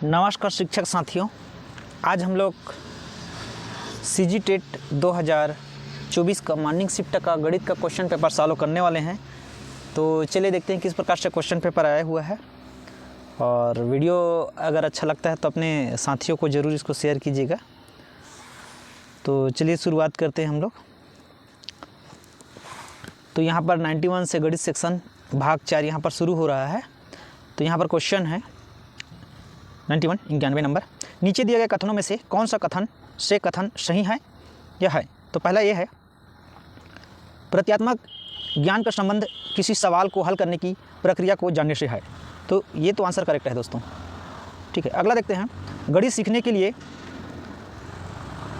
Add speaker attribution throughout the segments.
Speaker 1: नमस्कार शिक्षक साथियों, आज हम लोग सीजी टेट 2024 का मॉर्निंग शिफ्ट का गणित का क्वेश्चन पेपर सॉल्व करने वाले हैं। तो चलिए देखते हैं किस प्रकार से क्वेश्चन पेपर आया हुआ है। और वीडियो अगर अच्छा लगता है तो अपने साथियों को ज़रूर इसको शेयर कीजिएगा। तो चलिए शुरुआत करते हैं हम लोग। तो यहाँ पर 91 से गणित सेक्शन भाग 4 यहाँ पर शुरू हो रहा है। तो यहाँ पर क्वेश्चन है 91 नंबर। नीचे दिए गए कथनों में से कौन सा कथन से कथन सही है या है। तो पहला ये है, प्रत्यात्मक ज्ञान का संबंध किसी सवाल को हल करने की प्रक्रिया को जानने से है। तो ये तो आंसर करेक्ट है दोस्तों। ठीक है, अगला देखते हैं, गणित सीखने के लिए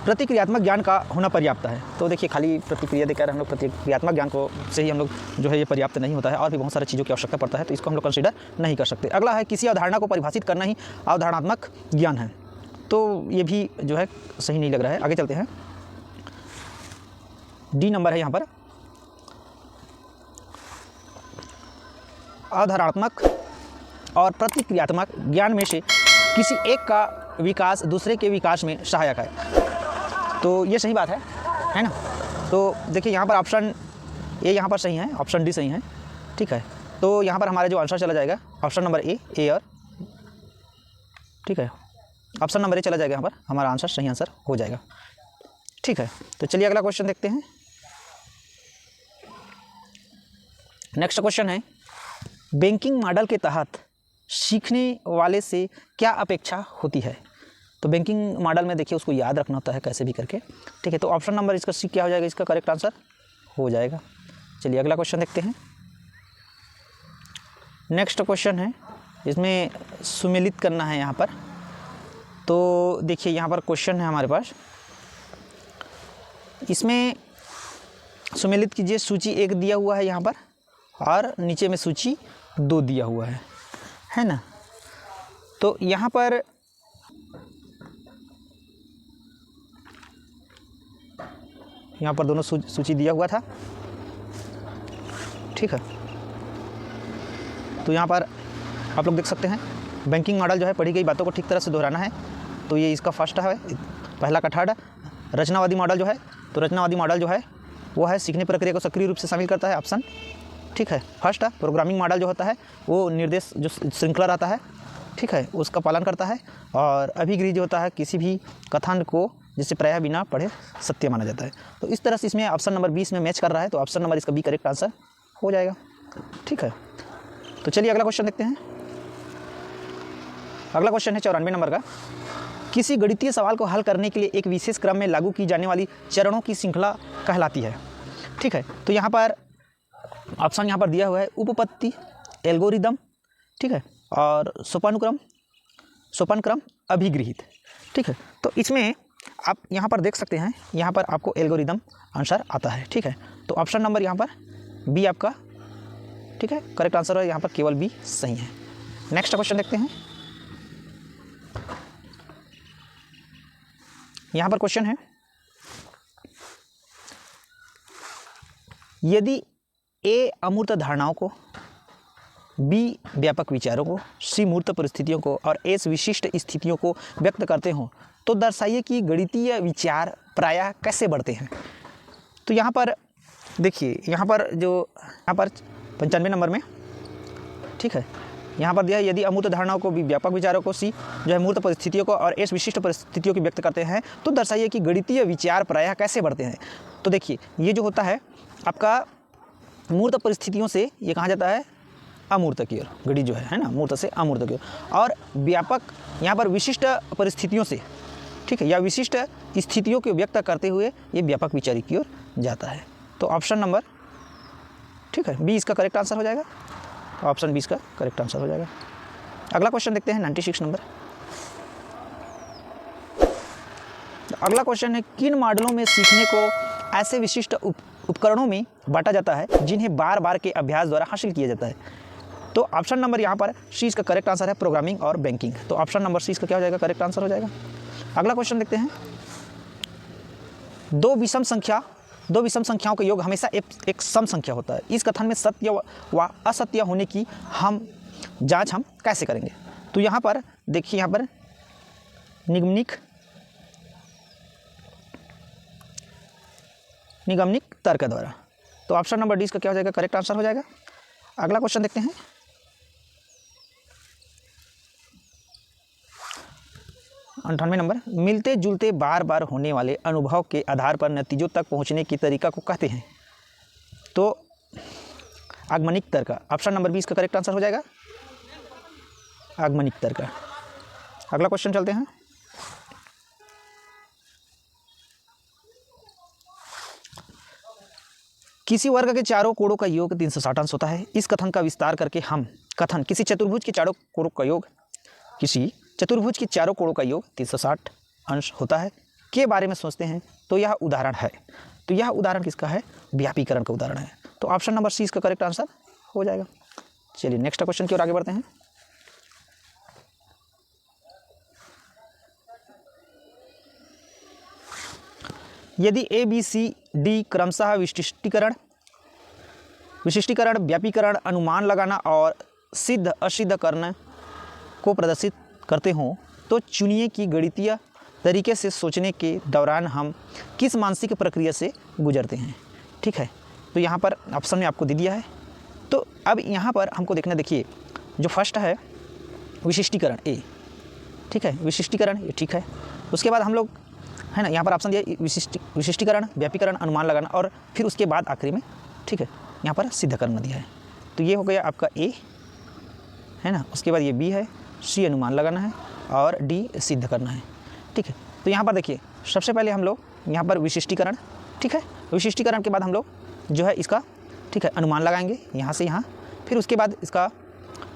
Speaker 1: प्रतिक्रियात्मक ज्ञान का होना पर्याप्त है। तो देखिए, खाली प्रतिक्रिया देकर हम लोग प्रतिक्रियात्मक ज्ञान को से ही हम लोग जो है ये पर्याप्त नहीं होता है, और भी बहुत सारी चीज़ों की आवश्यकता पड़ता है। तो इसको हम लोग कंसीडर नहीं कर सकते। अगला है, किसी अवधारणा को परिभाषित करना ही अवधारणात्मक ज्ञान है। तो ये भी जो है सही नहीं लग रहा है। आगे चलते हैं, डी नंबर है यहाँ पर, अवधारणात्मक और प्रतिक्रियात्मक ज्ञान में से किसी एक का विकास दूसरे के विकास में सहायक है। तो ये सही बात है ना। तो देखिए, यहाँ पर ऑप्शन ए यहाँ पर सही है, ऑप्शन डी सही है। ठीक है, तो यहाँ पर हमारा जो आंसर चला जाएगा ऑप्शन नंबर ए और ठीक है, ऑप्शन नंबर ए चला जाएगा। यहाँ पर हमारा आंसर सही आंसर हो जाएगा। ठीक है, तो चलिए अगला क्वेश्चन देखते हैं। नेक्स्ट क्वेश्चन है, बैंकिंग मॉडल के तहत सीखने वाले से क्या अपेक्षा होती है। तो बैंकिंग मॉडल में देखिए, उसको याद रखना होता है कैसे भी करके। ठीक है, तो ऑप्शन नंबर इसका सी क्या हो जाएगा, इसका करेक्ट आंसर हो जाएगा। चलिए अगला क्वेश्चन देखते हैं। नेक्स्ट क्वेश्चन है, इसमें सुमेलित करना है यहाँ पर। तो देखिए, यहाँ पर क्वेश्चन है हमारे पास, इसमें सुमेलित कीजिए। सूची 1 दिया हुआ है यहाँ पर, और नीचे में सूची 2 दिया हुआ है ना। तो यहाँ पर दोनों सूची दिया हुआ था। ठीक है, तो यहाँ पर आप लोग देख सकते हैं, बैंकिंग मॉडल जो है पढ़ी गई बातों को ठीक तरह से दोहराना है। तो ये इसका फर्स्ट है, पहला का थर्ड। रचनावादी मॉडल जो है, तो रचनावादी मॉडल जो है वो है सीखने प्रक्रिया को सक्रिय रूप से शामिल करता है, ऑप्शन ठीक है फर्स्ट है। प्रोग्रामिंग मॉडल जो होता है वो निर्देश जो श्रृंखला रहता है, ठीक है, उसका पालन करता है। और अभिगृह जो होता है किसी भी कथन को जिसे प्रायः बिना पढ़े सत्य माना जाता है। तो इस तरह से इसमें ऑप्शन नंबर 20 में मैच कर रहा है। तो ऑप्शन नंबर इसका बी करेक्ट आंसर हो जाएगा। ठीक है, तो चलिए अगला क्वेश्चन देखते हैं। अगला क्वेश्चन है 94 नंबर का, किसी गणितीय सवाल को हल करने के लिए एक विशेष क्रम में लागू की जाने वाली चरणों की श्रृंखला कहलाती है। ठीक है, तो यहाँ पर ऑप्शन यहाँ पर दिया हुआ है, उपपत्ति, एल्गोरिदम, ठीक है, और सोपानक्रम अभिगृहित। ठीक है, तो इसमें आप यहाँ पर देख सकते हैं, यहाँ पर आपको एल्गोरिदम आंसर आता है। ठीक है, तो ऑप्शन नंबर यहाँ पर बी आपका ठीक है करेक्ट आंसर है। यहाँ पर केवल बी सही है। नेक्स्ट क्वेश्चन देखते हैं। यहाँ पर क्वेश्चन है, यदि ए अमूर्त धारणाओं को, बी व्यापक विचारों को, सी मूर्त परिस्थितियों को और एस विशिष्ट स्थितियों को व्यक्त करते हों, तो दर्शाइए कि गणितीय विचार प्रायः कैसे बढ़ते हैं। तो यहाँ पर देखिए, यहाँ पर 95 नंबर में, ठीक है, यहाँ पर दिया है, यदि अमूर्त धारणाओं को, बी व्यापक विचारों को, सी जो है मूर्त परिस्थितियों को और एस विशिष्ट परिस्थितियों की व्यक्त करते हैं, तो दर्शाइए कि गणितीय विचार प्रायः कैसे बढ़ते हैं। तो देखिए, ये जो होता है आपका मूर्त परिस्थितियों से ये कहाँ जाता है, अमूर्त की ओर, गणित जो है ना, मूर्त से अमूर्त की ओर। और व्यापक यहाँ पर विशिष्ट परिस्थितियों से, ठीक है, या विशिष्ट स्थितियों को व्यक्त करते हुए ये व्यापक विचार की ओर जाता है। तो ऑप्शन नंबर ठीक है बी इसका करेक्ट आंसर हो जाएगा। ऑप्शन बी इसका करेक्ट आंसर हो जाएगा। अगला क्वेश्चन देखते हैं 96 नंबर। अगला क्वेश्चन है, किन मॉडलों में सीखने को ऐसे विशिष्ट उपकरणों में बांटा जाता है जिन्हें बार बार के अभ्यास द्वारा हासिल किया जाता है। तो ऑप्शन नंबर यहाँ पर सी इसका करेक्ट आंसर है, प्रोग्रामिंग और बैंकिंग। तो ऑप्शन नंबर सी इसका क्या हो जाएगा, करेक्ट आंसर हो जाएगा। अगला क्वेश्चन देखते हैं, दो विषम संख्याओं का योग हमेशा एक सम संख्या होता है। इस कथन में सत्य व असत्य होने की जांच हम कैसे करेंगे। तो यहाँ पर देखिए यहाँ पर निगमनिक तर्क द्वारा। तो ऑप्शन नंबर डी इसका क्या हो जाएगा, करेक्ट आंसर हो जाएगा। अगला क्वेश्चन देखते हैं। 98 नंबर, मिलते जुलते बार बार होने वाले अनुभव के आधार पर नतीजों तक पहुंचने की तरीका को कहते हैं। तो आगमनिक तर्क, ऑप्शन नंबर बी इसका करेक्ट आंसर हो जाएगा, आगमनिक तर्क। अगला क्वेश्चन चलते हैं। किसी वर्ग के चारों कोणों का योग 360 अंश होता है। इस कथन का विस्तार करके हम कथन किसी चतुर्भुज के चारों कोणों का योग 360 अंश होता है के बारे में सोचते हैं। तो यह उदाहरण है। तो यह उदाहरण किसका है, व्यापीकरण का उदाहरण है। तो ऑप्शन नंबर सी इसका करेक्ट आंसर हो जाएगा। चलिए नेक्स्ट क्वेश्चन की ओर आगे बढ़ते हैं। यदि ए बी सी डी क्रमशः विशिष्टीकरण, व्यापीकरण, अनुमान लगाना और सिद्ध असिद्ध करने को प्रदर्शित करते हों तो चुनिए कि गणितीय तरीके से सोचने के दौरान हम किस मानसिक प्रक्रिया से गुजरते हैं। ठीक है, तो यहाँ पर ऑप्शन में आपको दे दिया है। तो अब यहाँ पर हमको देखना, देखिए जो फर्स्ट है विशिष्टीकरण ए, ठीक है, विशिष्टीकरण ये ठीक है। उसके बाद हम लोग है ना, यहाँ पर ऑप्शन दिया विशिष्टीकरण, व्यापीकरण, अनुमान लगाना और फिर उसके बाद आखिरी में, ठीक है, यहाँ पर सिद्ध करना दिया है। तो ये हो गया आपका ए, है ना। उसके बाद ये बी है, सी अनुमान लगाना है और डी सिद्ध करना है। ठीक है, तो यहाँ पर देखिए सबसे पहले हम लोग यहाँ पर विशिष्टीकरण, ठीक है, विशिष्टीकरण के बाद हम लोग जो है इसका, ठीक है, अनुमान लगाएंगे यहाँ से यहाँ, फिर उसके बाद इसका,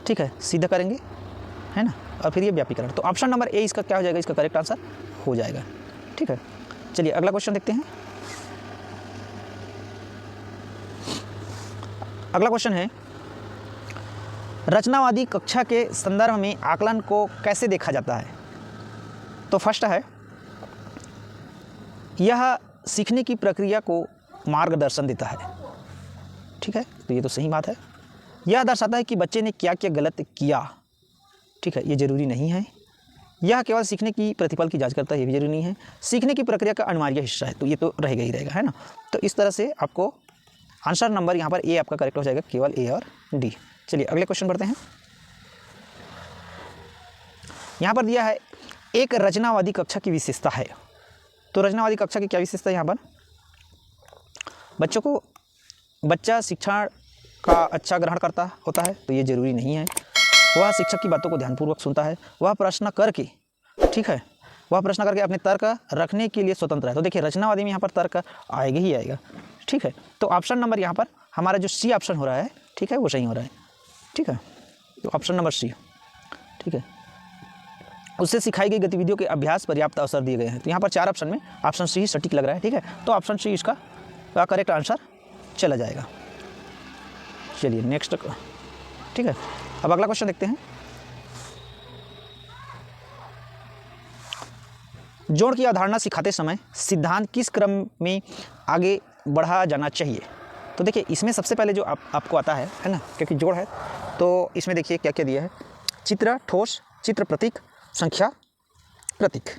Speaker 1: ठीक है, सिद्ध करेंगे, है ना, और फिर ये व्यापीकरण। तो ऑप्शन नंबर ए इसका क्या हो जाएगा, इसका करेक्ट आंसर हो जाएगा। ठीक है, चलिए अगला क्वेश्चन देखते हैं। अगला क्वेश्चन है, रचनावादी कक्षा के संदर्भ में आकलन को कैसे देखा जाता है। तो फर्स्ट है, यह सीखने की प्रक्रिया को मार्गदर्शन देता है। ठीक है, तो ये तो सही बात है। यह दर्शाता है कि बच्चे ने क्या क्या गलत किया। ठीक है, ये जरूरी नहीं है। यह केवल सीखने की प्रतिफल की जांच करता है, ये भी जरूरी नहीं है। सीखने की प्रक्रिया का अनिवार्य हिस्सा है, तो ये तो रहेगा ही रहेगा, है ना। तो इस तरह से आपको आंसर नंबर यहाँ पर ए आपका करेक्ट हो जाएगा, केवल ए और डी। चलिए अगले क्वेश्चन बढ़ते हैं। यहाँ पर दिया है एक रचनावादी कक्षा की विशेषता है। तो रचनावादी कक्षा की क्या विशेषता है, यहाँ पर बच्चा शिक्षण का अच्छा ग्रहण करता होता है, तो ये जरूरी नहीं है। वह शिक्षक की बातों को ध्यानपूर्वक सुनता है, वह प्रश्न करके, ठीक है, वह प्रश्न करके अपने तर्क रखने के लिए स्वतंत्र है। तो देखिए रचनावादी में यहाँ पर तर्क आएगा ही आएगा। ठीक है, तो ऑप्शन नंबर यहाँ पर हमारा जो सी ऑप्शन हो रहा है, ठीक है, वो सही हो रहा है। ठीक है, तो ऑप्शन नंबर सी, ठीक है, उससे सिखाई गई गतिविधियों के अभ्यास पर्याप्त अवसर दिए गए हैं। तो यहाँ पर 4 ऑप्शन में ऑप्शन सी ही सटीक लग रहा है। ठीक है, तो ऑप्शन सी इसका करेक्ट आंसर चला जाएगा। चलिए नेक्स्ट, ठीक है, अब अगला क्वेश्चन देखते हैं। जोड़ की अवधारणा सिखाते समय सिद्धांत किस क्रम में आगे बढ़ा जाना चाहिए। तो देखिए इसमें सबसे पहले जो आपको आता है ना, क्योंकि जोड़ है तो इसमें देखिए क्या क्या दिया है, चित्र, ठोस, चित्र, प्रतीक, संख्या, प्रतीक।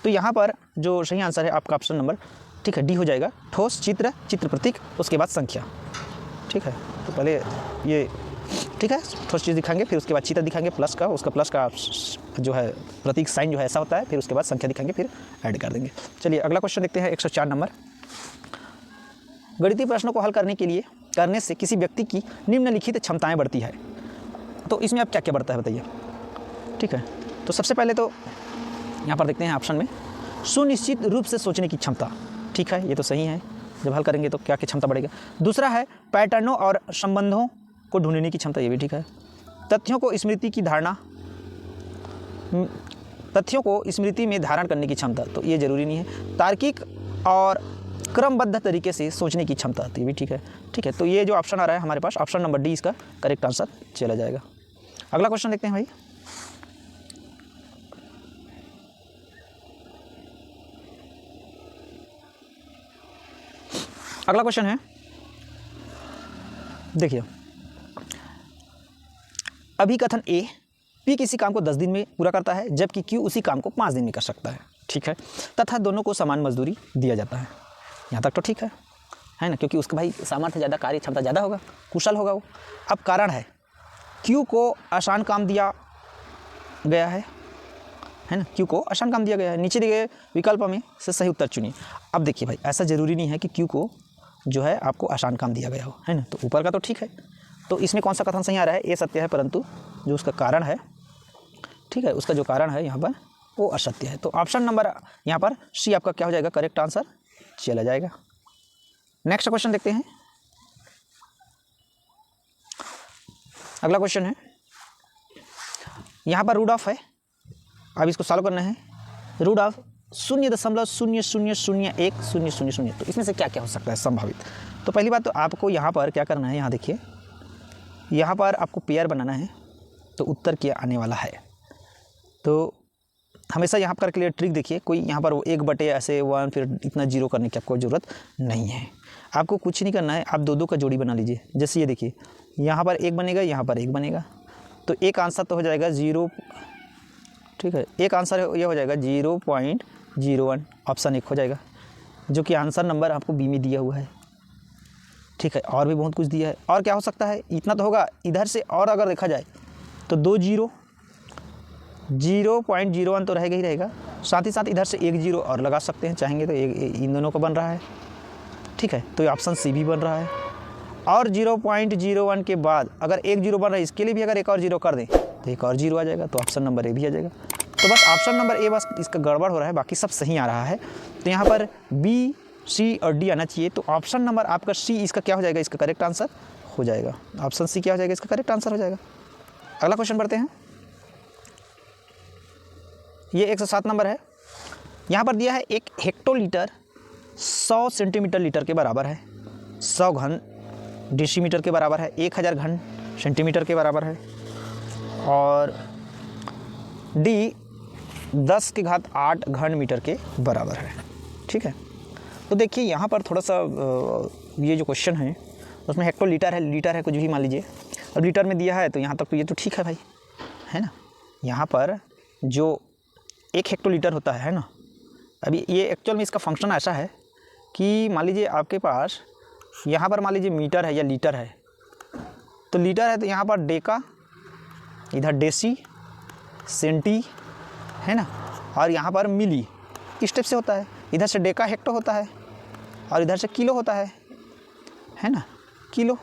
Speaker 1: तो यहाँ पर जो सही आंसर है आपका ऑप्शन नंबर, ठीक है, डी हो जाएगा, ठोस, चित्र, चित्र, प्रतीक, उसके बाद संख्या। ठीक है, तो पहले ये, ठीक है, ठोस चीज़ दिखाएंगे, फिर उसके बाद चित्र दिखाएंगे प्लस का, उसका प्लस का जो है प्रतीक साइन जो है ऐसा होता है, फिर उसके बाद संख्या दिखाएंगे, फिर ऐड कर देंगे। चलिए अगला क्वेश्चन देखते हैं। 104 नंबर, गणितीय प्रश्नों को हल करने से किसी व्यक्ति की निम्नलिखित क्षमताएं बढ़ती है। तो इसमें अब क्या क्या बढ़ता है बताइए। ठीक है, तो सबसे पहले तो यहाँ पर देखते हैं ऑप्शन में, सुनिश्चित रूप से सोचने की क्षमता। ठीक है, ये तो सही है, जब हल करेंगे तो क्या क्या क्षमता बढ़ेगा। दूसरा है पैटर्नों और संबंधों को ढूंढने की क्षमता, ये भी ठीक है। तथ्यों को स्मृति में धारण करने की क्षमता, तो ये जरूरी नहीं है। तार्किक और क्रमबद्ध तरीके से सोचने की क्षमता, तो ये भी ठीक है। ठीक है, तो ये जो ऑप्शन आ रहा है हमारे पास, ऑप्शन नंबर डी इसका करेक्ट आंसर चला जाएगा। अगला क्वेश्चन देखते हैं भाई। अगला क्वेश्चन है, देखिए, अभिकथन ए P किसी काम को 10 दिन में पूरा करता है जबकि Q उसी काम को 5 दिन में कर सकता है, ठीक है। तथा दोनों को समान मजदूरी दिया जाता है। यहाँ तक तो ठीक है ना, क्योंकि उसका भाई सामर्थ्य ज़्यादा, कार्य क्षमता ज़्यादा होगा, कुशल होगा वो। अब कारण है Q को आसान काम दिया गया है ना, Q को आसान काम दिया गया है। नीचे दिए गए विकल्प में से सही उत्तर चुनिए। अब देखिए भाई, ऐसा ज़रूरी नहीं है कि Q को जो है आपको आसान काम दिया गया हो, है ना। तो ऊपर का तो ठीक है, तो इसमें कौन सा कथन सही आ रहा है? ये सत्य है, परंतु जो उसका कारण है, ठीक है, उसका जो कारण है यहाँ पर वो असत्य है। तो ऑप्शन नंबर यहाँ पर सी आपका क्या हो जाएगा? करेक्ट आंसर चला जाएगा। नेक्स्ट क्वेश्चन देखते हैं। अगला क्वेश्चन है, यहाँ पर रूट ऑफ है, अब इसको सॉल्व करना है। रूट ऑफ 0.00010000, तो इसमें से क्या क्या हो सकता है संभावित? तो पहली बात तो आपको यहाँ पर क्या करना है, यहाँ देखिए, यहाँ पर आपको पेयर बनाना है, तो उत्तर क्या आने वाला है। तो हमेशा यहाँ पर के लिए ट्रिक देखिए, कोई यहाँ पर वो 1/, ऐसे 1 फिर इतना 0 करने की आपको ज़रूरत नहीं है। आपको कुछ नहीं करना है, आप 2-2 का जोड़ी बना लीजिए। जैसे ये देखिए, यहाँ पर 1 बनेगा, यहाँ पर 1 बनेगा, तो एक आंसर तो हो जाएगा 0, ठीक है। एक आंसर ये हो जाएगा 0.01, ऑप्शन 1 हो जाएगा, जो कि आंसर नंबर आपको बी में दिया हुआ है, ठीक है। और भी बहुत कुछ दिया है, और क्या हो सकता है, इतना तो होगा। इधर से और अगर देखा जाए तो 2 0, 0.01 तो रहेगा ही रहेगा, साथ ही साथ इधर से 1 0 और लगा सकते हैं चाहेंगे तो, इन दोनों का बन रहा है, ठीक है। तो ये ऑप्शन सी भी बन रहा है। और 0.01 के बाद अगर 1 0 बन रहा है, इसके लिए भी अगर एक और 0 कर दें तो एक और 0 आ जाएगा, तो ऑप्शन नंबर ए भी आ जाएगा। तो बस ऑप्शन नंबर ए बस इसका गड़बड़ हो रहा है, बाकी सब सही आ रहा है। तो यहाँ पर बी, सी और डी आना चाहिए। तो ऑप्शन नंबर आपका सी इसका क्या हो जाएगा? इसका करेक्ट आंसर हो जाएगा। ऑप्शन सी क्या हो जाएगा? इसका करेक्ट आंसर हो जाएगा। अगला क्वेश्चन बढ़ते हैं। ये 107 नंबर है। यहाँ पर दिया है 1 हेक्टोलीटर 100 सेंटीमीटर लीटर के बराबर है, 100 घन डेसीमीटर के बराबर है, 1000 घन सेंटीमीटर के बराबर है, और डी 10⁸ घन मीटर के बराबर है, ठीक है। तो देखिए यहाँ पर थोड़ा सा ये जो क्वेश्चन है उसमें हेक्टोलीटर है, लीटर है, कुछ भी मान लीजिए। अब लीटर में दिया है तो यहाँ तक तो ये तो ठीक है भाई, है ना। यहाँ पर जो 1 हेक्टोलीटर होता है ना, अभी ये एक्चुअल में इसका फंक्शन ऐसा है कि मान लीजिए आपके पास यहाँ पर मान लीजिए मीटर है या लीटर है, तो लीटर है तो यहाँ पर डेका, इधर डेसी, सेंटी, है ना, और यहाँ पर मिली, इस टाइप से होता है। इधर से डेका हेक्टो होता है और इधर से किलो होता है ना, किलो।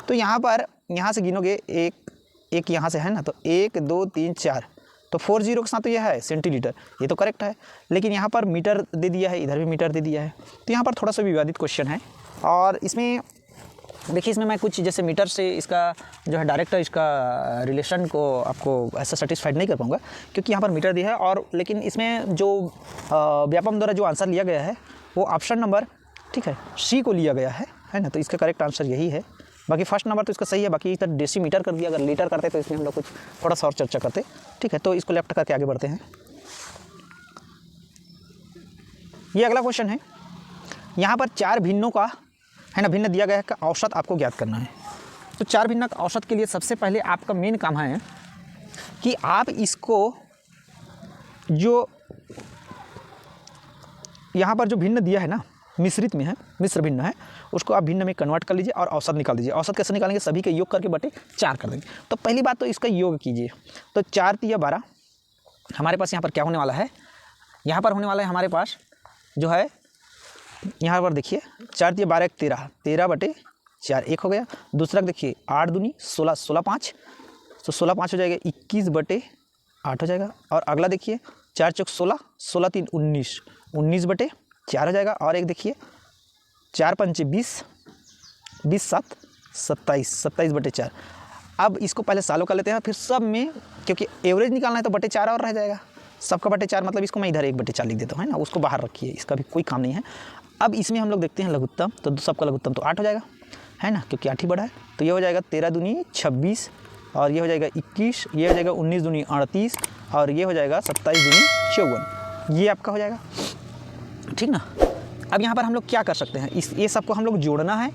Speaker 1: तो यहाँ पर यहाँ से गिनोगे एक यहाँ से, है ना, तो 1 2 3 4, तो 4 0 के साथ तो यह है सेंटीलीटर, ये तो करेक्ट है। लेकिन यहाँ पर मीटर दे दिया है, इधर भी मीटर दे दिया है, तो यहाँ पर थोड़ा सा विवादित क्वेश्चन है। और इसमें देखिए, इसमें मैं कुछ जैसे मीटर से इसका जो है डायरेक्ट इसका रिलेशन को आपको ऐसा सेटिस्फाइड नहीं कर पाऊँगा, क्योंकि यहाँ पर मीटर दिया है। और लेकिन इसमें जो व्यापम द्वारा जो आंसर लिया गया है वो ऑप्शन नंबर, ठीक है, सी को लिया गया है ना। तो इसका करेक्ट आंसर यही है। बाकी फर्स्ट नंबर तो इसका सही है, बाकी इधर डेसीमीटर कर दिया। अगर लीटर करते तो इसमें हम लोग कुछ थोड़ा सा और चर्चा करते, ठीक है। तो इसको लेफ्ट करके आगे बढ़ते हैं। ये अगला क्वेश्चन है। यहाँ पर 4 भिन्नों का, है ना, भिन्न दिया गया है का औसत आपको ज्ञात करना है। तो 4 भिन्न का औसत के लिए सबसे पहले आपका मेन काम है कि आप इसको जो यहाँ पर जो भिन्न दिया है ना, मिश्रित में है, मिश्र भिन्न है, उसको आप भिन्न में कन्वर्ट कर लीजिए और औसत निकाल दीजिए। औसत कैसे निकालेंगे? सभी के योग करके बटे 4 कर देंगे। तो पहली बात तो इसका योग कीजिए। तो 4 3 12, हमारे पास यहाँ पर क्या होने वाला है? यहाँ पर होने वाला है हमारे पास जो है, यहाँ पर देखिए 4 3 12 13, 13 बटे 4 1 हो गया। दूसरा देखिए 8 दूनी 16, 16 5, तो 16 5 हो जाएगा, 21 बटे 8 हो जाएगा। और अगला देखिए 4 चौक 16, 16 3 19, 19 बटे 4 हो जाएगा। और एक देखिए 4 पंचे 20, 20 7 27, 27 बटे 4। अब इसको पहले सॉल्व कर लेते हैं, फिर सब में, क्योंकि एवरेज निकालना है तो बटे 4 और रह जाएगा। सबका बटे 4 मतलब इसको मैं इधर 1 बटे 4 लिख देता हूँ, है ना, उसको बाहर रखिए, इसका भी कोई काम नहीं है। अब इसमें हम लोग देखते हैं लघुत्तम, तो सबका लघुत्तम तो 8 हो जाएगा, है ना, क्योंकि 8 ही बड़ा है। तो ये हो जाएगा 13 दूनी 26, और ये हो जाएगा 21, ये हो जाएगा 19 दूनी 38, और ये हो जाएगा 27 दूनी 54। ये आपका हो जाएगा, ठीक ना। अब यहाँ पर हम लोग क्या कर सकते हैं, ये सबको हम लोग जोड़ना है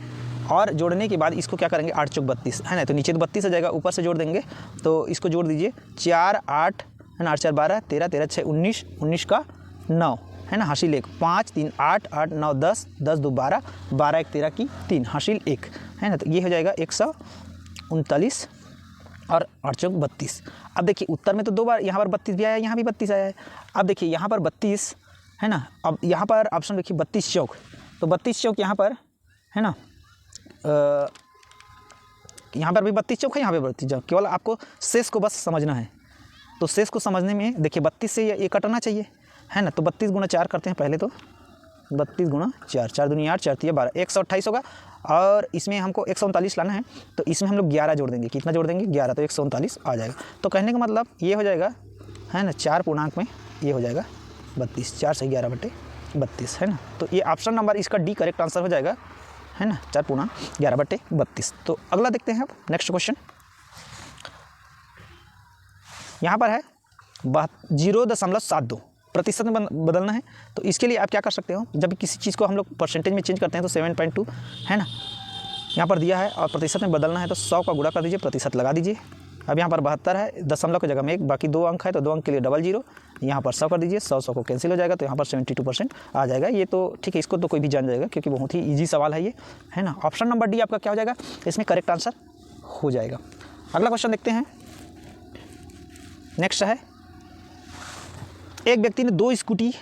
Speaker 1: और जोड़ने के बाद इसको क्या करेंगे 8 चौक 32 है ना, तो नीचे तो 32 आ जाएगा, ऊपर से जोड़ देंगे तो इसको जोड़ दीजिए 4 8 है ना, 8 4 12 13 13 6 19 19 का 9 है ना, हासिल 1 5 3 8 8 9 10 10 2 12 12 1 13 की 3 हासिल 1 है ना, तो ये हो जाएगा 139 और 8 चौक 32। अब देखिए उत्तर में तो 2 बार यहाँ पर 32 भी आया है, यहाँ भी 32 आया है। अब देखिए यहाँ पर 32 है ना, अब यहाँ पर ऑप्शन देखिए 32 चौक, तो 32 चौक यहाँ पर है ना, यहाँ पर भी 32 चौक है, यहाँ पे 32 चौक, केवल आपको शेष को बस समझना है। तो शेष को समझने में देखिए 32 से ये कटना चाहिए है ना, तो 32 गुणा 4 करते हैं पहले, तो 32 गुणा 4 4 दूनी 8 4 3 12 128 होगा, और इसमें हमको 139 लाना है, तो इसमें हम लोग 11 जोड़ देंगे, कितना जोड़ देंगे 11, तो 139 आ जाएगा। तो कहने का मतलब ये हो जाएगा है ना, 4 पूर्णांक में ये हो जाएगा 32, 4 से 11 बटे 32 है ना, तो ये ऑप्शन नंबर इसका डी करेक्ट आंसर हो जाएगा है ना, 4 पूर्णांक 11 बटे 32। तो अगला देखते हैं अब नेक्स्ट क्वेश्चन, यहाँ पर है 0.72 प्रतिशत में बदलना है। तो इसके लिए आप क्या कर सकते हो, जब किसी चीज़ को हम लोग परसेंटेज में चेंज करते हैं तो 7.2 है ना, यहाँ पर दिया है और प्रतिशत में बदलना है तो 100 का गुणा कर दीजिए, प्रतिशत लगा दीजिए। अब यहाँ पर 72 है, दशमलव की जगह में 1, बाकी 2 अंक है तो 2 अंक के लिए 00, यहाँ पर 100 कर दीजिए, 100 को कैंसिल हो जाएगा, तो यहाँ पर 72% आ जाएगा। ये तो ठीक है, इसको तो कोई भी जान जाएगा क्योंकि बहुत ही ईजी सवाल है ये है ना। ऑप्शन नंबर डी आपका क्या हो जाएगा, इसमें करेक्ट आंसर हो जाएगा। अगला क्वेश्चन देखते हैं, नेक्स्ट है, एक व्यक्ति ने 2 स्कूटी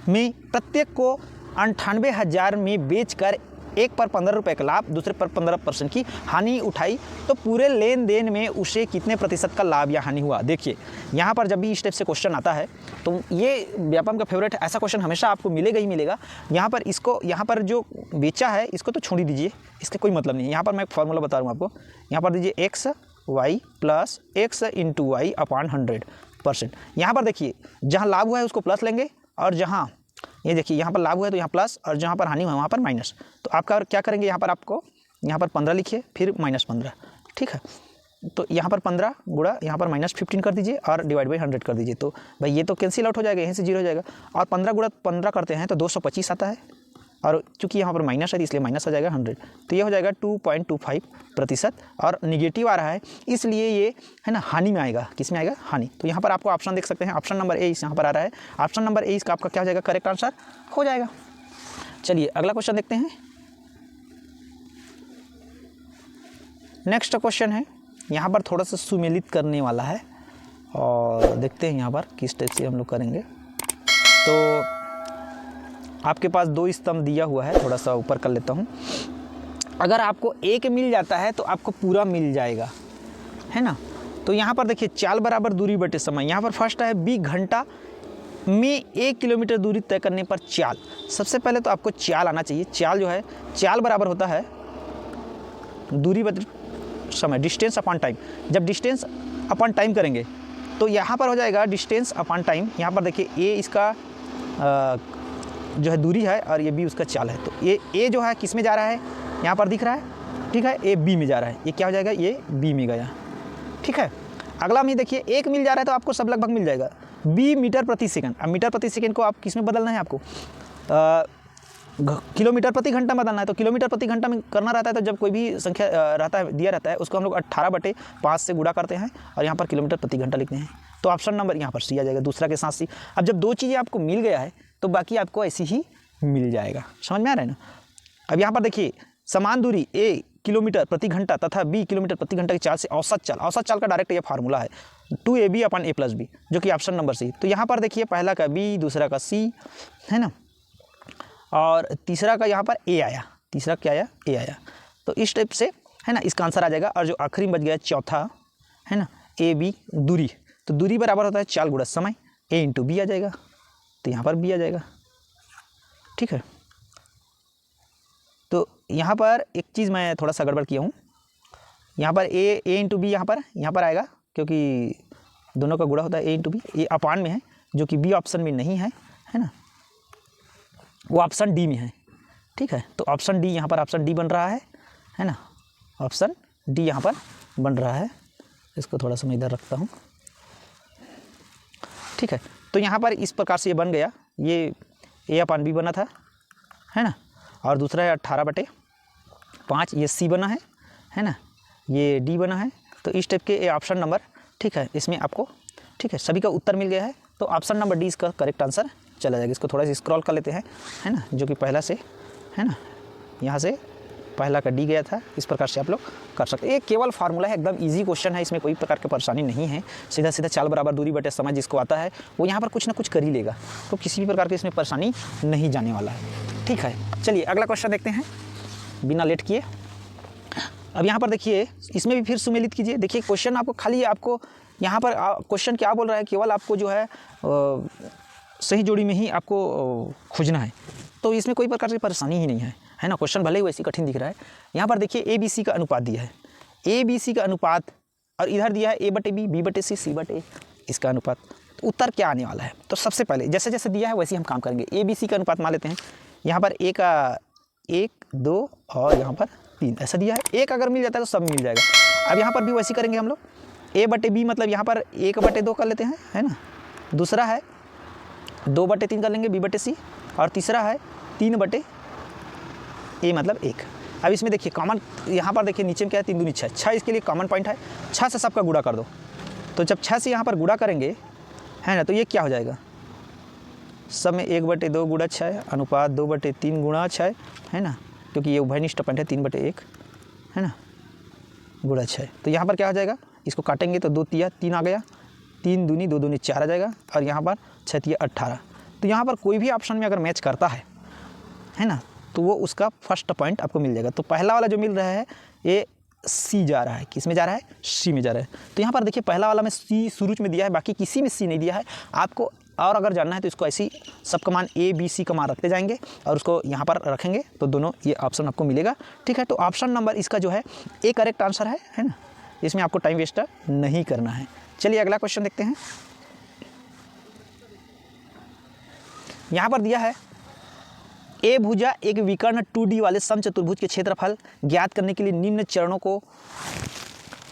Speaker 1: में प्रत्येक को 98,000 में बेचकर एक पर 15 रुपये का लाभ, दूसरे पर 15% की हानि उठाई, तो पूरे लेन देन में उसे कितने प्रतिशत का लाभ या हानि हुआ। देखिए यहाँ पर जब भी इस टाइप से क्वेश्चन आता है तो ये व्यापम का फेवरेट है, ऐसा क्वेश्चन हमेशा आपको मिलेगा ही मिलेगा। यहाँ पर इसको, यहाँ पर जो बेचा है इसको तो छोड़ ही दीजिए, इसका कोई मतलब नहीं है। यहाँ पर मैं एक फार्मूला बता रहा हूँ आपको, यहाँ पर दीजिए x y plus x into y upon 100%। यहाँ पर देखिए जहाँ लाभ हुआ है उसको प्लस लेंगे, और जहाँ ये देखिए यहाँ पर लाभ हुआ है तो यहाँ प्लस, और जहाँ पर हानि हुआ है वहाँ पर माइनस। तो आपका क्या करेंगे, यहाँ पर आपको यहाँ पर 15 लिखिए, फिर -15, ठीक है। तो यहाँ पर 15 गुणा यहाँ पर -15 कर दीजिए और डिवाइड बाई 100 कर दीजिए, तो भाई ये तो कैंसिल आउट हो जाएगा, यहीं से 0 हो जाएगा। और 15 गुणा 15 करते हैं तो 225 आता है, और चूंकि यहाँ पर माइनस है इसलिए माइनस आ जाएगा 100, तो ये हो जाएगा 2.25%। और निगेटिव आ रहा है इसलिए ये है ना हानि में आएगा, किस में आएगा, हानि। तो यहाँ पर आपको ऑप्शन देख सकते हैं, ऑप्शन नंबर ए यहाँ पर आ रहा है, ऑप्शन नंबर ए इसका आपका क्या हो जाएगा, करेक्ट आंसर हो जाएगा। चलिए अगला क्वेश्चन देखते हैं। नेक्स्ट क्वेश्चन है, यहाँ पर थोड़ा सा सुमेलित करने वाला है, और देखते हैं यहाँ पर किस टाइप से हम लोग करेंगे। तो आपके पास 2 स्तंभ दिया हुआ है, थोड़ा सा ऊपर कर लेता हूँ। अगर आपको एक मिल जाता है तो आपको पूरा मिल जाएगा है ना। तो यहाँ पर देखिए चाल बराबर दूरी बटे समय, यहाँ पर फर्स्ट है 20 घंटा में 1 किलोमीटर दूरी तय करने पर चाल। सबसे पहले तो आपको चाल आना चाहिए। चाल जो है, चाल बराबर होता है दूरी बटे समय, डिस्टेंस अपॉन टाइम। जब डिस्टेंस अपॉन टाइम करेंगे तो यहाँ पर हो जाएगा डिस्टेंस अपॉन टाइम। यहाँ पर देखिए ए इसका जो है दूरी है और ये बी उसका चाल है। तो ये ए जो है किस में जा रहा है, यहाँ पर दिख रहा है, ठीक है, ए बी में जा रहा है। ये क्या हो जाएगा, ये बी में गया, ठीक है। अगला में देखिए 1 मिल जा रहा है तो आपको सब लगभग मिल जाएगा, बी मीटर प्रति सेकंड। अब मीटर प्रति सेकंड को आप किस में बदलना है, आपको किलोमीटर प्रति घंटा बदलना है। तो किलोमीटर प्रति घंटा में करना रहता है, तो जब कोई भी संख्या रहता है, दिया रहता है, उसको हम लोग 18/5 से गुणा करते हैं और यहाँ पर किलोमीटर प्रति घंटा लिखते हैं। तो ऑप्शन नंबर यहाँ पर सी आ जाएगा, दूसरा के साथ सी। अब जब 2 चीज़ें आपको मिल गया है तो बाकी आपको ऐसी ही मिल जाएगा, समझ में आ रहा है ना। अब यहाँ पर देखिए समान दूरी ए किलोमीटर प्रति घंटा तथा बी किलोमीटर प्रति घंटा की चाल से औसत चाल का डायरेक्ट ये फार्मूला है 2ab upon a plus B, जो कि ऑप्शन नंबर सी। तो यहाँ पर देखिए पहला का बी, दूसरा का सी है ना, और तीसरा का यहाँ पर ए आया, तीसरा क्या आया, ए आया। तो इस टाइप से है ना इसका आंसर आ जाएगा। और जो आखिरी में बच गया चौथा है ना ए बी दूरी, तो दूरी बराबर होता है चाल गुणा समय, ए इंटू बी आ जाएगा, तो यहाँ पर बी आ जाएगा, ठीक है। तो यहाँ पर एक चीज़ मैं थोड़ा सा गड़बड़ किया हूँ, यहाँ पर ए इंटू बी यहाँ पर आएगा, क्योंकि दोनों का गुणा होता है ए इंटू बी, ये अपान में है जो कि बी ऑप्शन में नहीं है, है ना, वो ऑप्शन डी में है, ठीक है। तो ऑप्शन डी यहाँ पर ऑप्शन डी बन रहा है ना, ऑप्शन डी यहाँ पर बन रहा है। इसको थोड़ा सा मैं इधर रखता हूँ, ठीक है। तो यहाँ पर इस प्रकार से ये बन गया, ये ए अपान बी बना था, है ना, और दूसरा है 18/5 5, ये सी बना है ना, ये डी बना है। तो इस टाइप के ये ऑप्शन नंबर, ठीक है, इसमें आपको, ठीक है, सभी का उत्तर मिल गया है। तो ऑप्शन नंबर डी इसका करेक्ट आंसर चला जाएगा। इसको थोड़ा सा स्क्रॉल कर लेते हैं, है ना, जो कि पहला से, है ना, यहाँ से पहला का डी गया था। इस प्रकार से आप लोग कर सकते हैं। ये केवल फार्मूला है, एकदम इजी क्वेश्चन है, इसमें कोई प्रकार की परेशानी नहीं है। सीधा सीधा चाल बराबर दूरी बटे समय जिसको आता है वो यहाँ पर कुछ ना कुछ कर ही लेगा, तो किसी भी प्रकार की इसमें परेशानी नहीं जाने वाला है। ठीक है, चलिए अगला क्वेश्चन देखते हैं बिना लेट किए। अब यहाँ पर देखिए, इसमें भी फिर सुमेलित कीजिए। देखिए क्वेश्चन आपको खाली, आपको यहाँ पर क्वेश्चन क्या बोल रहा है, केवल आपको जो है सही जोड़ी में ही आपको खोजना है, तो इसमें कोई प्रकार की परेशानी ही नहीं है ना। क्वेश्चन भले ही वैसे कठिन दिख रहा है। यहाँ पर देखिए ए बी सी का अनुपात दिया है, ए बी सी का अनुपात, और इधर दिया है ए बटे बी, बी बटे सी, सी बटे ए, इसका अनुपात। तो उत्तर क्या आने वाला है? तो सबसे पहले जैसे जैसे दिया है वैसे ही हम काम करेंगे। ए बी सी का अनुपात मान लेते हैं। यहाँ पर ए का 1, 2 और यहाँ पर 3 ऐसा दिया है। एक अगर मिल जाता है तो सब मिल जाएगा। अब यहाँ पर भी वैसे करेंगे हम लोग। ए बटे बी मतलब यहाँ पर 1 बटे 2 कर लेते हैं, है ना। दूसरा है 2 बटे 3 कर लेंगे, बी बटे सी, और तीसरा है 3 बटे ए मतलब 1। अब इसमें देखिए कॉमन, यहाँ पर देखिए नीचे में क्या है, 3 दूनी 6, 6 इसके लिए कॉमन पॉइंट है। 6 से सबका गुणा कर दो। तो जब 6 से यहाँ पर गुणा करेंगे, है ना, तो ये क्या हो जाएगा, सब में 1 बटे 2 गुणा 6 अनुपात 2 बटे 3 गुणा 6, है ना, क्योंकि ये उभयनिष्ठ पॉइंट है, 3 बटे 1, है ना, गुणा 6। तो यहाँ पर क्या हो जाएगा, इसको काटेंगे तो 2 तिया 3 आ गया, 3 दूनी 2 दूनी 4 आ जाएगा, और यहाँ पर 6 तिया 18। तो यहाँ पर कोई भी ऑप्शन में अगर मैच करता है ना, तो वो उसका फर्स्ट पॉइंट आपको मिल जाएगा। तो पहला वाला जो मिल रहा है ये सी जा रहा है, किस में जा रहा है, सी में जा रहा है। तो यहाँ पर देखिए पहला वाला में सी शुरू में दिया है, बाकी किसी में सी नहीं दिया है आपको। और अगर जानना है तो इसको ऐसी सबका मान ए बी सी का मान रखते जाएंगे और उसको यहाँ पर रखेंगे, तो दोनों ये ऑप्शन आपको मिलेगा। ठीक है, तो ऑप्शन नंबर इसका जो है ए करेक्ट आंसर है ना, इसमें आपको टाइम वेस्ट नहीं करना है। चलिए अगला क्वेश्चन देखते हैं। यहाँ पर दिया है ए भुजा एक विकर्ण 2D वाले समचतुर्भुज के क्षेत्रफल ज्ञात करने के लिए निम्न चरणों को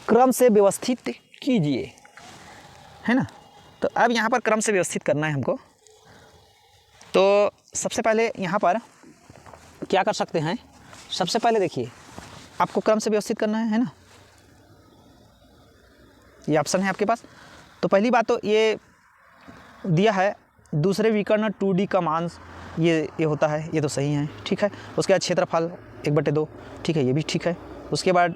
Speaker 1: क्रम से व्यवस्थित कीजिए, है ना। तो अब यहाँ पर क्रम से व्यवस्थित करना है हमको। तो सबसे पहले यहाँ पर क्या कर सकते हैं, सबसे पहले देखिए आपको क्रम से व्यवस्थित करना है ना, ये ऑप्शन है आपके पास। तो पहली बात तो ये दिया है दूसरे विकर्ण 2D का मान ये होता है, ये तो सही है, ठीक है। उसके बाद क्षेत्रफल 1/2, ठीक है, ये भी ठीक है। उसके बाद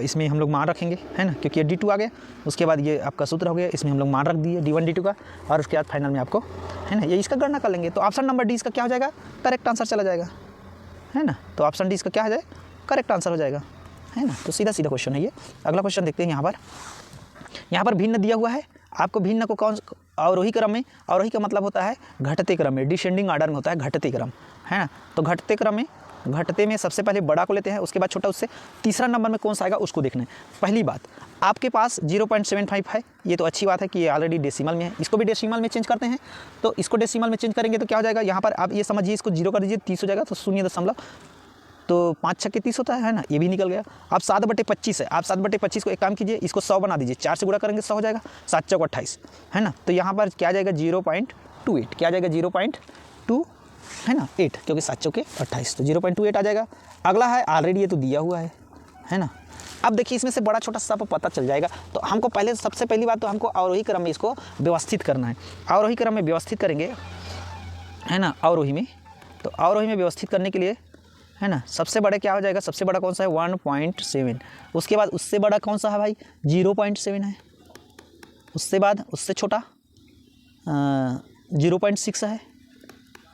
Speaker 1: इसमें हम लोग मान रखेंगे, है ना, क्योंकि ये D2 आ गया। उसके बाद ये आपका सूत्र हो गया, इसमें हम लोग मान रख दिए D1 D2 का, और उसके बाद फाइनल में आपको, है ना, ये इसका गणना कर लेंगे। तो ऑप्शन नंबर डी इसका क्या हो जाएगा, करेक्ट आंसर चला जाएगा, है ना। तो ऑप्शन डी इसका क्या हो जाए, करेक्ट आंसर हो जाएगा, है ना। तो सीधा सीधा क्वेश्चन है ये। अगला क्वेश्चन देखते हैं। यहाँ पर भिन्न दिया हुआ है आपको। भिन्न को कौन, अवरोही क्रम में, अवरोही का मतलब होता है घटते क्रम में, डिसेंडिंग ऑर्डर में होता है घटते क्रम, है ना। तो घटते क्रम में, घटते में सबसे पहले बड़ा को लेते हैं, उसके बाद छोटा, उससे तीसरा नंबर में कौन सा आएगा उसको देखना है। पहली बात आपके पास 0.75 है, ये तो अच्छी बात है कि ये ऑलरेडी डेसिमल में है। इसको भी डेसिमल में चेंज करते हैं, तो इसको डेसिमल में चेंज करेंगे तो क्या हो जाएगा, यहाँ पर आप ये समझिए, इसको 0 कर दीजिए, 30 हो जाएगा। तो 0.0, तो 5 छक्के 30 होता है ना, ये भी निकल गया। अब 7/25 है, आप 7/25 को एक काम कीजिए, इसको 100 बना दीजिए, 4 से गुणा करेंगे 100 हो जाएगा, 7 चौक 28, है ना। तो यहाँ पर क्या जाएगा 0.28, क्या जाएगा 0.2, है ना, 8, क्योंकि 7 चौके 28, तो 0.28 आ जाएगा। अगला है ऑलरेडी ये तो दिया हुआ है ना। अब देखिए इसमें से बड़ा छोटा सब पता चल जाएगा। तो हमको पहले, सबसे पहली बात तो हमको अवरोही क्रम में इसको व्यवस्थित करना है। अवरोही क्रम में व्यवस्थित करेंगे, है ना, अवरोही में। तो अवरोही में व्यवस्थित करने के लिए, है ना, सबसे बड़ा क्या हो जाएगा, सबसे बड़ा कौन सा है 1.7। उसके बाद उससे बड़ा कौन सा है भाई 0.7 है। उससे बाद उससे छोटा 0.6 है।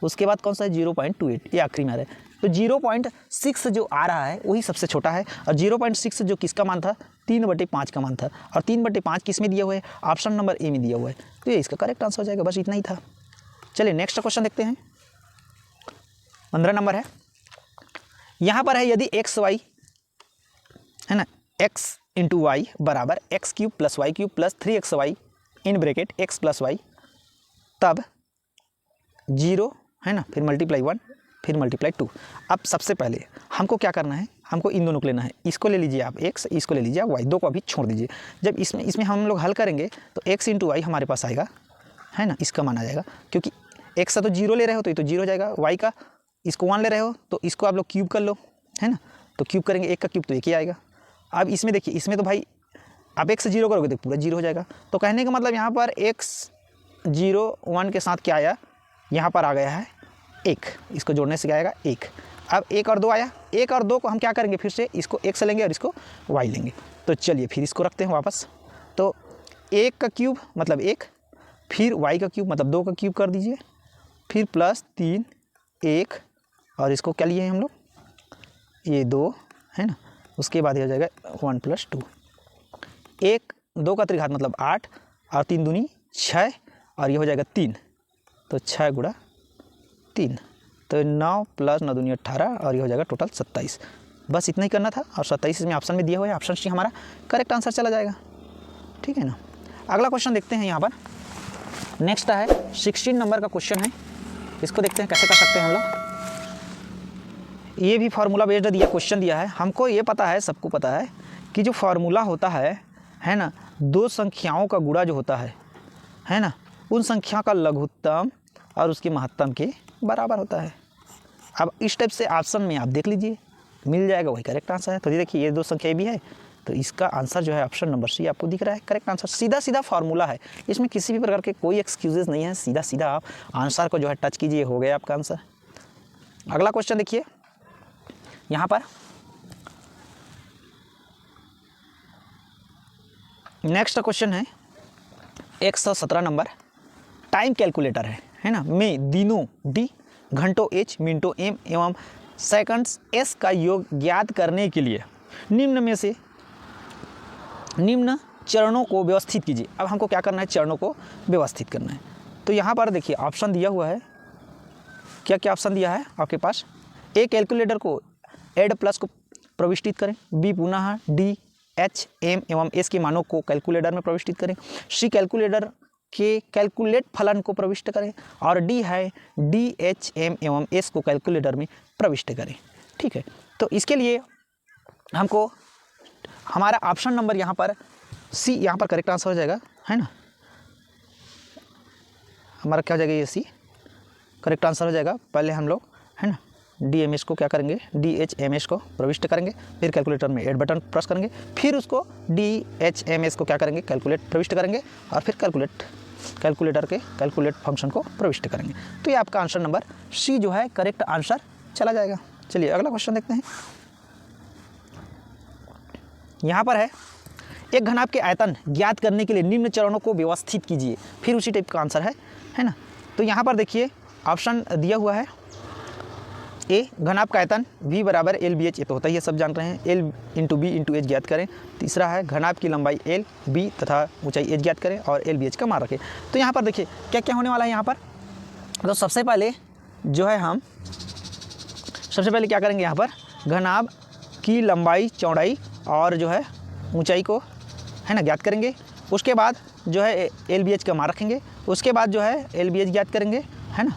Speaker 1: उसके बाद कौन सा है 0.28, ये आखिरी में आ रहा है। तो 0.6 जो आ रहा है वही सबसे छोटा है, और 0.6 जो किसका मान था, 3/5 का मान था, और 3/5 किस में दिया हुआ है, ऑप्शन नंबर ए में दिया हुआ है। तो ये इसका करेक्ट आंसर हो जाएगा, बस इतना ही था। चलिए नेक्स्ट क्वेश्चन देखते हैं। 15 नंबर है। यहाँ पर है यदि एक्स वाई, है ना, x × y बराबर x³ + y³ + 3xy in bracket x + y, तब 0, है ना, फिर मल्टीप्लाई 1, फिर मल्टीप्लाई 2। अब सबसे पहले हमको क्या करना है, हमको इन दोनों को लेना है। इसको ले लीजिए आप x, इसको ले लीजिए आप y, दो को अभी छोड़ दीजिए। जब इसमें हम लोग हल करेंगे तो x × y हमारे पास आएगा, है ना, इसका मान आ जाएगा, क्योंकि x का तो 0 ले रहे हो तो ये तो 0 हो जाएगा, y का इसको 1 ले रहे हो तो इसको आप लोग क्यूब कर लो, है ना। तो क्यूब करेंगे, 1 का क्यूब तो 1 ही आएगा। अब इसमें देखिए, इसमें तो भाई आप x 0 करोगे तो पूरा 0 हो जाएगा। तो कहने का मतलब यहाँ पर x 0 1 के साथ क्या आया, यहाँ पर आ गया है 1, इसको जोड़ने से क्या आएगा 1। अब 1 और 2 आया, 1 और 2 को हम क्या करेंगे, फिर से इसको x लेंगे और इसको y लेंगे। तो चलिए फिर इसको रखते हैं वापस। तो 1 का क्यूब मतलब 1, फिर y का क्यूब मतलब 2 का क्यूब कर दीजिए, फिर प्लस 3 1 और इसको क्या लिए हम लोग, ये 2 है ना। उसके बाद ये हो जाएगा 1 + 2, 1 2 का त्रिघात मतलब 8 और 3 दूनी 6 और ये हो जाएगा 3, तो 6 × 3 तो 9 + 9 दूनी 18 और ये हो जाएगा टोटल 27। बस इतना ही करना था और 27 इसमें ऑप्शन में दिया हुआ है, ऑप्शन सी हमारा करेक्ट आंसर चला जाएगा। ठीक है ना। अगला क्वेश्चन देखते हैं यहाँ पर। नेक्स्ट है 16 नंबर का क्वेश्चन है, इसको देखते हैं कैसे कर सकते हैं हम लोग। ये भी फार्मूला बेस्ड दिया क्वेश्चन दिया है। हमको ये पता है, सबको पता है कि जो फार्मूला होता है ना, दो संख्याओं का गुणा जो होता है ना, उन संख्या का लघुत्तम और उसके महत्तम के बराबर होता है। अब इस टाइप से ऑप्शन में आप देख लीजिए, मिल जाएगा, वही करेक्ट आंसर है। तो ये देखिए, ये दो संख्या भी है, तो इसका आंसर जो है ऑप्शन नंबर सी आपको दिख रहा है करेक्ट आंसर। सीधा सीधा फार्मूला है, इसमें किसी भी प्रकार के कोई एक्सक्यूजेस नहीं है, सीधा सीधा आप आंसर को जो है टच कीजिए, हो गया आपका आंसर। अगला क्वेश्चन देखिए यहाँ पर। नेक्स्ट क्वेश्चन है 117 नंबर, टाइम कैलकुलेटर है ना, में दिनों डी, घंटों एच, मिनटों एम एवं सेकंड्स एस का योग ज्ञात करने के लिए निम्न में से निम्न चरणों को व्यवस्थित कीजिए। अब हमको क्या करना है, चरणों को व्यवस्थित करना है। तो यहाँ पर देखिए ऑप्शन दिया हुआ है, क्या क्या ऑप्शन दिया है आपके पास। ए कैलकुलेटर को ऐड प्लस को प्रविष्टित करें, बी पुनः डी एच एम एवं एस के मानों को कैलकुलेटर में प्रविष्टित करें, सी कैलकुलेटर के कैलकुलेट फलन को प्रविष्ट करें और डी है डी एच एम एवं एस को कैलकुलेटर में प्रविष्ट करें। ठीक है, तो इसके लिए हमको हमारा ऑप्शन नंबर यहाँ पर सी यहाँ पर करेक्ट आंसर हो जाएगा, है ना। हमारा क्या हो जाएगा, ये सी करेक्ट आंसर हो जाएगा। पहले हम लोग है ना डी एम एस को क्या करेंगे, डी एच एम एस को प्रविष्ट करेंगे, फिर कैलकुलेटर में ऐड बटन प्रेस करेंगे, फिर उसको डी एच एम एस को क्या करेंगे, कैलकुलेट प्रविष्ट करेंगे और फिर कैलकुलेटर के कैलकुलेट फंक्शन को प्रविष्ट करेंगे। तो ये आपका आंसर नंबर सी जो है करेक्ट आंसर चला जाएगा। चलिए अगला क्वेश्चन देखते हैं। यहाँ पर है, एक घनाभ के आयतन ज्ञात करने के लिए निम्न चरणों को व्यवस्थित कीजिए, फिर उसी टाइप का आंसर है ना। तो यहाँ पर देखिए ऑप्शन दिया हुआ है, ए घनाभ का आयतन v बराबर एल बी एच, ये तो होता ही है, सब जान रहे हैं, l into b into h ज्ञात करें। तीसरा है घनाभ की लंबाई एल बी तथा ऊंचाई एच ज्ञात करें और एल बी एच का मान रखें। तो यहाँ पर देखिए क्या क्या होने वाला है यहाँ पर। तो सबसे पहले जो है हम सबसे पहले क्या करेंगे, यहाँ पर घनाभ की लंबाई चौड़ाई और जो है ऊंचाई को है ना ज्ञात करेंगे। उसके बाद जो है एल बी एच का मान रखेंगे, उसके बाद जो है एल बी एच ज्ञात करेंगे, है ना,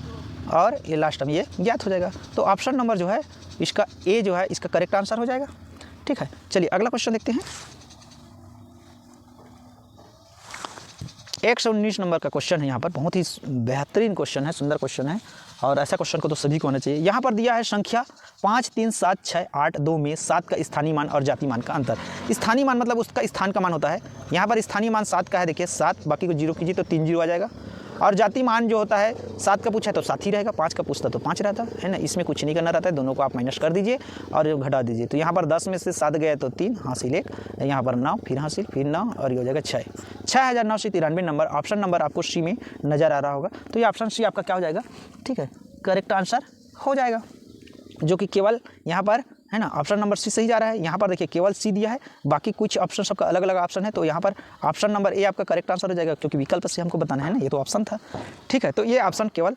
Speaker 1: और ये लास्ट में ये ज्ञात हो जाएगा। तो ऑप्शन नंबर जो है इसका ए जो है इसका करेक्ट आंसर हो जाएगा। ठीक है, चलिए अगला क्वेश्चन देखते हैं। 119 नंबर का क्वेश्चन है यहाँ पर, बहुत ही बेहतरीन क्वेश्चन है, सुंदर क्वेश्चन है और ऐसा क्वेश्चन को तो सभी को आना चाहिए। यहाँ पर दिया है संख्या 5 3 7 6 8 2 में 7 का स्थानीय मान और जाति मान का अंतर। स्थानीय मान मतलब उसका स्थान का मान होता है, यहाँ पर स्थानीय मान 7 का है, देखिए 7, बाकी को 0 कीजिए तो 3 0 आ जाएगा। और जाति मान जो होता है 7 का पूछा है तो 7 ही रहेगा, 5 का पूछता तो 5 रहता है ना। इसमें कुछ नहीं करना रहता है, दोनों को आप माइनस कर दीजिए और घटा दीजिए। तो यहाँ पर 10 में से 7 गए तो 3 हासिल 1, यहाँ पर 9 फिर हासिल फिर 9 और ये हो जाएगा 6, 6993 नंबर। ऑप्शन नंबर आपको सी में नज़र आ रहा होगा। तो ये ऑप्शन सी आपका क्या हो जाएगा, ठीक है, करेक्ट आंसर हो जाएगा, जो कि केवल यहाँ पर है ना ऑप्शन नंबर सी सही जा रहा है। यहाँ पर देखिए केवल सी दिया है, बाकी कुछ ऑप्शन सबका अलग अलग ऑप्शन है। तो यहाँ पर ऑप्शन नंबर ए आपका करेक्ट आंसर हो जाएगा, क्योंकि विकल्प से हमको बताना है ना, ये तो ऑप्शन था। ठीक है, तो ये ऑप्शन केवल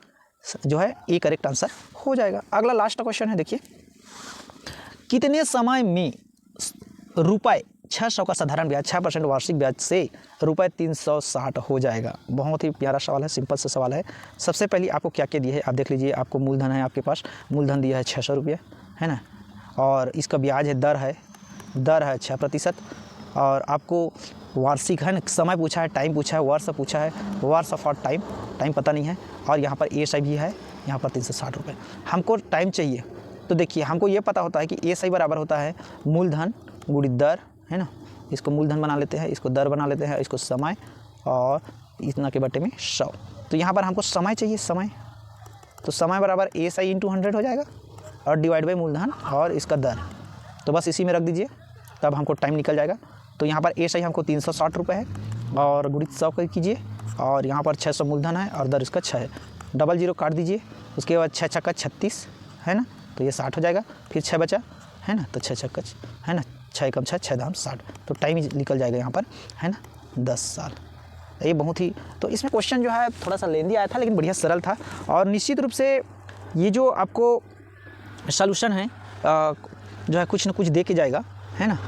Speaker 1: जो है ए करेक्ट आंसर हो जाएगा। अगला लास्ट क्वेश्चन है, देखिए कितने समय में रुपये 600 का साधारण ब्याज 6% वार्षिक ब्याज से रुपये 360 हो जाएगा। बहुत ही प्यारा सवाल है, सिंपल सा सवाल है। सबसे पहले आपको क्या क्या दिए है आप देख लीजिए। आपको मूलधन है, आपके पास मूलधन दिया है 600 रुपये, है ना, और इसका ब्याज है दर है 6% और आपको वार्षिक है ना, समय पूछा है, टाइम पूछा है, वर्ष पूछा है, वर्ष ऑफ और टाइम पता नहीं है, और यहाँ पर एस भी है, यहाँ पर 360 रुपये। हमको टाइम चाहिए, तो देखिए हमको ये पता होता है कि ए सही बराबर होता है मूलधन गुणित दर, है ना। इसको मूलधन बना लेते हैं, इसको दर बना लेते हैं, इसको समय और इतना के बटे में 100। तो यहाँ पर हमको समय चाहिए, समय, तो समय बराबर ए सही इंटू 100 हो जाएगा और डिवाइड बाई मूलधन और इसका दर, तो बस इसी में रख दीजिए, तब हमको टाइम निकल जाएगा। तो यहाँ पर ए सही हमको 360 रुपये है और गुणित 100 कीजिए और यहाँ पर 600 मूलधन है और दर इसका 6 है, 00 काट दीजिए, उसके बाद 6 छक्का 36 है ना, तो ये 60 हो जाएगा, फिर 6 बचा है ना, तो 6 छक्का है ना, 6 कम 6 दाम 60, तो टाइम निकल जाएगा यहाँ पर, है ना, 10 साल। ये बहुत ही, तो इसमें क्वेश्चन जो है थोड़ा सा लेंदी आया था लेकिन बढ़िया सरल था और निश्चित रूप से ये जो आपको सॉल्यूशन है जो है कुछ ना कुछ दे के जाएगा, है ना।